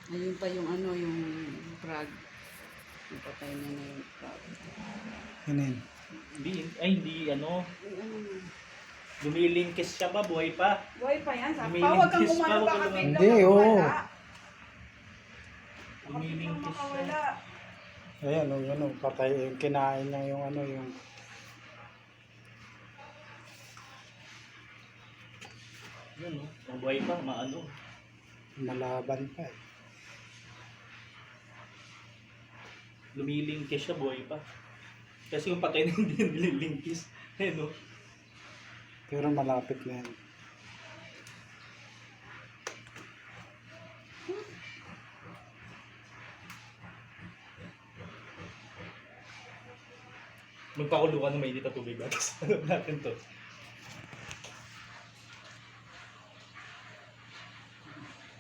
Ayun pa yung ano, yung frog. Napatay na na yung frog. Ano yun? Hindi, ano, Ay, ano na. lumilingkis siya pa, buhay pa. Buhay pa yan. Sabi, Lumilingkis, huwag kang umano, huwag baka kang biglang Hindi, oo. makawala. Baka biglang Lumilingkis siya. makawala. Ayan, ano, patay, yung kinain niya yung ano, yung Yun, no? Buhay pa, maano. malaban pa eh. Lumilingkis siya, buhay pa. Kasi yung patay na hindi nililingkis. Eh, no? Pero malapit na yan. Magpakulo ka ng mainit na tubig. Ano natin to?